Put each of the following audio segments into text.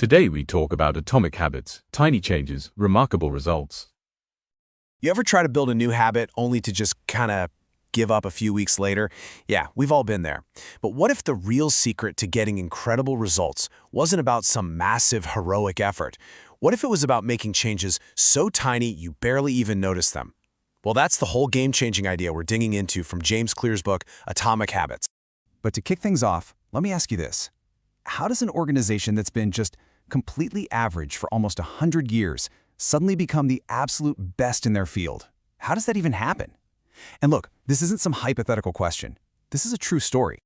Today we talk about atomic habits, tiny changes, remarkable results. You ever try to build a new habit only to just kind of give up a few weeks later? Yeah, we've all been there. But what if the real secret to getting incredible results wasn't about some massive heroic effort? What if it was about making changes so tiny you barely even notice them? Well, that's the whole game-changing idea we're digging into from James Clear's book, Atomic Habits. But to kick things off, let me ask you this. How does an organization that's been just completely average for almost 100 years suddenly become the absolute best in their field? How does that even happen? And look, this isn't some hypothetical question. This is a true story.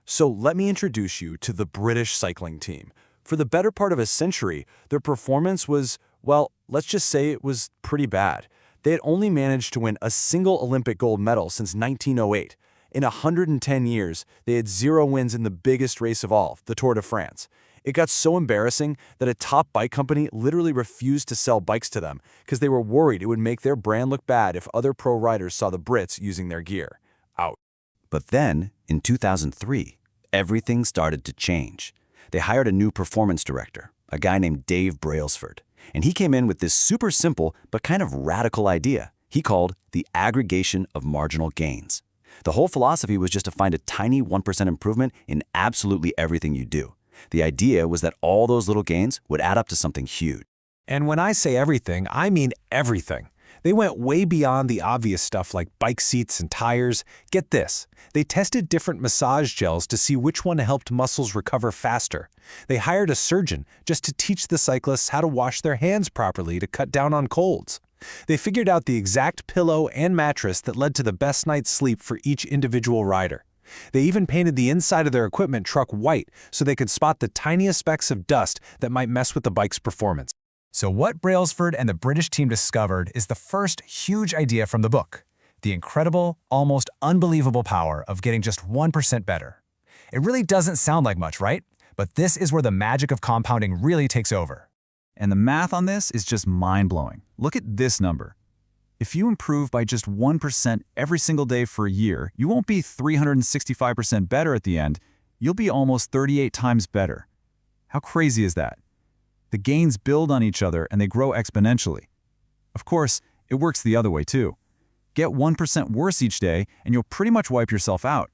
So let me introduce you to the British cycling team. For the better part of a century, their performance was, well, let's just say it was pretty bad. They had only managed to win a single Olympic gold medal since 1908. In 110 years, they had 0 wins in the biggest race of all, the Tour de France. It got so embarrassing that a top bike company literally refused to sell bikes to them because they were worried it would make their brand look bad if other pro riders saw the Brits using their gear. Out. But then, in 2003, everything started to change. They hired a new performance director, a guy named Dave Brailsford. And he came in with this super simple but kind of radical idea he called the aggregation of marginal gains. The whole philosophy was just to find a tiny 1% improvement in absolutely everything you do. The idea was that all those little gains would add up to something huge. And when I say everything, I mean everything. They went way beyond the obvious stuff like bike seats and tires. Get this, they tested different massage gels to see which one helped muscles recover faster. They hired a surgeon just to teach the cyclists how to wash their hands properly to cut down on colds. They figured out the exact pillow and mattress that led to the best night's sleep for each individual rider. They even painted the inside of their equipment truck white so they could spot the tiniest specks of dust that might mess with the bike's performance. So what Brailsford and the British team discovered is the first huge idea from the book, the incredible, almost unbelievable power of getting just 1% better. It really doesn't sound like much, right? But this is where the magic of compounding really takes over. And the math on this is just mind-blowing. Look at this number. If you improve by just 1% every single day for a year, you won't be 365% better at the end, you'll be almost 38 times better. How crazy is that? The gains build on each other and they grow exponentially. Of course, it works the other way too. Get 1% worse each day and you'll pretty much wipe yourself out.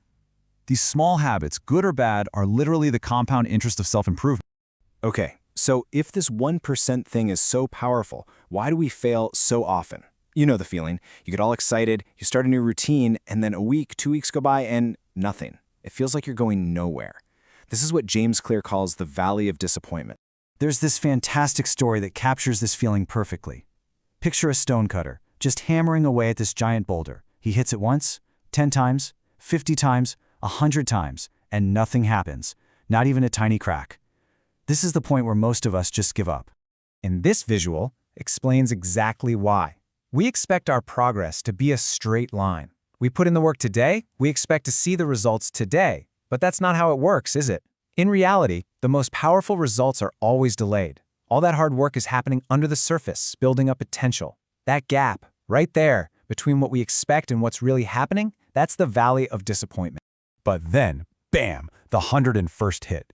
These small habits, good or bad, are literally the compound interest of self-improvement. Okay, so if this 1% thing is so powerful, why do we fail so often? You know the feeling. You get all excited, you start a new routine, and then a week, 2 weeks go by and nothing. It feels like you're going nowhere. This is what James Clear calls the valley of disappointment. There's this fantastic story that captures this feeling perfectly. Picture a stonecutter, just hammering away at this giant boulder. He hits it once, 10 times, 50 times, 100 times, and nothing happens, not even a tiny crack. This is the point where most of us just give up. And this visual explains exactly why. We expect our progress to be a straight line. We put in the work today, we expect to see the results today, but that's not how it works, is it? In reality, the most powerful results are always delayed. All that hard work is happening under the surface, building up potential. That gap, right there, between what we expect and what's really happening, that's the valley of disappointment. But then, bam, the 101st hit.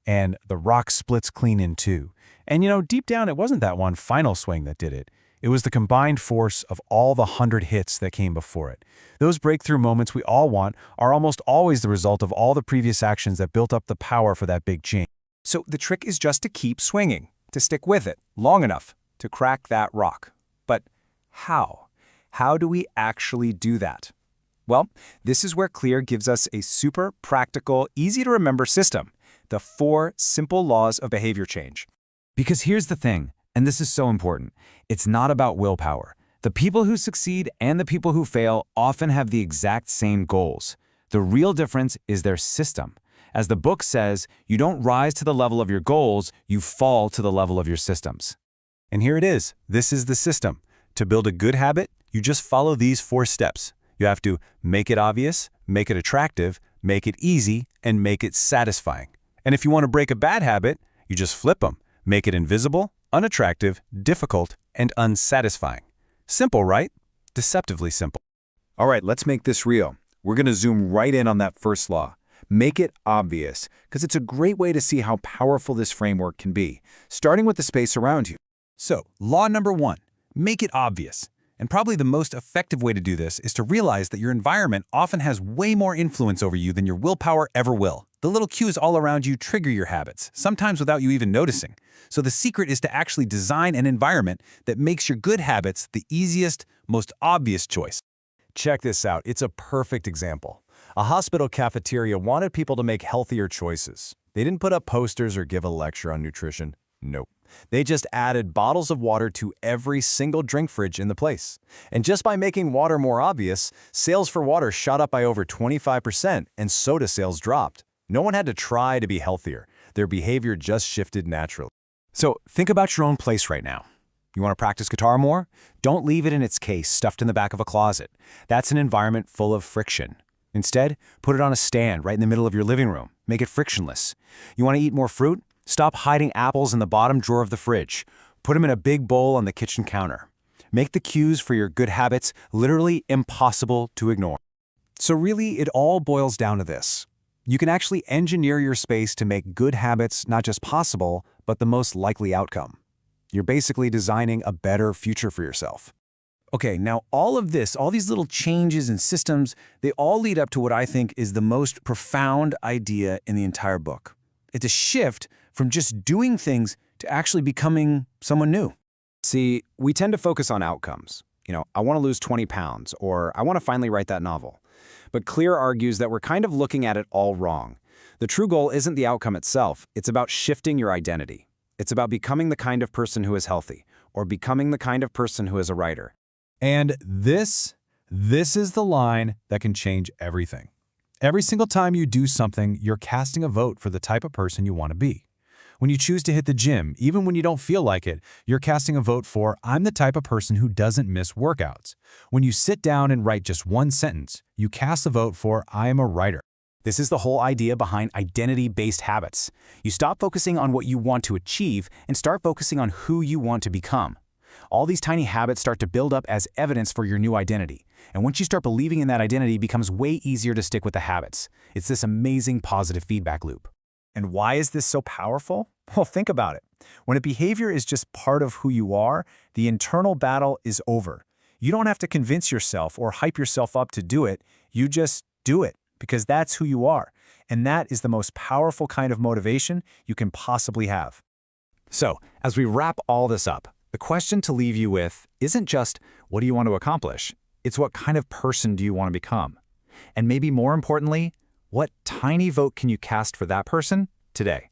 And the rock splits clean in two. And deep down, it wasn't that one final swing that did it. It was the combined force of all the 100 hits that came before it. Those breakthrough moments we all want are almost always the result of all the previous actions that built up the power for that big change. So the trick is just to keep swinging, to stick with it long enough to crack that rock. But how? How do we actually do that? Well, this is where Clear gives us a super practical, easy-to-remember system, the 4 simple laws of behavior change. Because here's the thing, and this is so important, it's not about willpower. The people who succeed and the people who fail often have the exact same goals. The real difference is their system. As the book says, you don't rise to the level of your goals, you fall to the level of your systems. And here it is. This is the system. To build a good habit, you just follow these 4 steps. You have to make it obvious, make it attractive, make it easy, and make it satisfying. And if you want to break a bad habit, you just flip them. Make it invisible, unattractive, difficult, and unsatisfying. Simple, right? Deceptively simple. All right, let's make this real. We're going to zoom right in on that first law. Make it obvious, because it's a great way to see how powerful this framework can be, starting with the space around you. So, law number 1, make it obvious. And probably the most effective way to do this is to realize that your environment often has way more influence over you than your willpower ever will. The little cues all around you trigger your habits, sometimes without you even noticing. So the secret is to actually design an environment that makes your good habits the easiest, most obvious choice. Check this out. It's a perfect example. A hospital cafeteria wanted people to make healthier choices. They didn't put up posters or give a lecture on nutrition. Nope. They just added bottles of water to every single drink fridge in the place. And just by making water more obvious, sales for water shot up by over 25% and soda sales dropped. No one had to try to be healthier. Their behavior just shifted naturally. So think about your own place right now. You want to practice guitar more? Don't leave it in its case stuffed in the back of a closet. That's an environment full of friction. Instead, put it on a stand right in the middle of your living room. Make it frictionless. You want to eat more fruit? Stop hiding apples in the bottom drawer of the fridge. Put them in a big bowl on the kitchen counter. Make the cues for your good habits literally impossible to ignore. So really, it all boils down to this. You can actually engineer your space to make good habits not just possible, but the most likely outcome. You're basically designing a better future for yourself. Okay, now all of this, all these little changes and systems, they all lead up to what I think is the most profound idea in the entire book. It's a shift from just doing things to actually becoming someone new. See, we tend to focus on outcomes. I want to lose 20 pounds, or I want to finally write that novel. But Clear argues that we're kind of looking at it all wrong. The true goal isn't the outcome itself. It's about shifting your identity. It's about becoming the kind of person who is healthy, or becoming the kind of person who is a writer. And this is the line that can change everything. Every single time you do something, you're casting a vote for the type of person you want to be. When you choose to hit the gym, even when you don't feel like it, you're casting a vote for, I'm the type of person who doesn't miss workouts. When you sit down and write just one sentence, you cast a vote for, I am a writer. This is the whole idea behind identity-based habits. You stop focusing on what you want to achieve and start focusing on who you want to become. All these tiny habits start to build up as evidence for your new identity. And once you start believing in that identity, it becomes way easier to stick with the habits. It's this amazing positive feedback loop. And why is this so powerful? Well, think about it. When a behavior is just part of who you are, the internal battle is over. You don't have to convince yourself or hype yourself up to do it. You just do it because that's who you are. And that is the most powerful kind of motivation you can possibly have. So, as we wrap all this up, the question to leave you with isn't just, what do you want to accomplish? It's what kind of person do you want to become? And maybe more importantly, what tiny vote can you cast for that person today?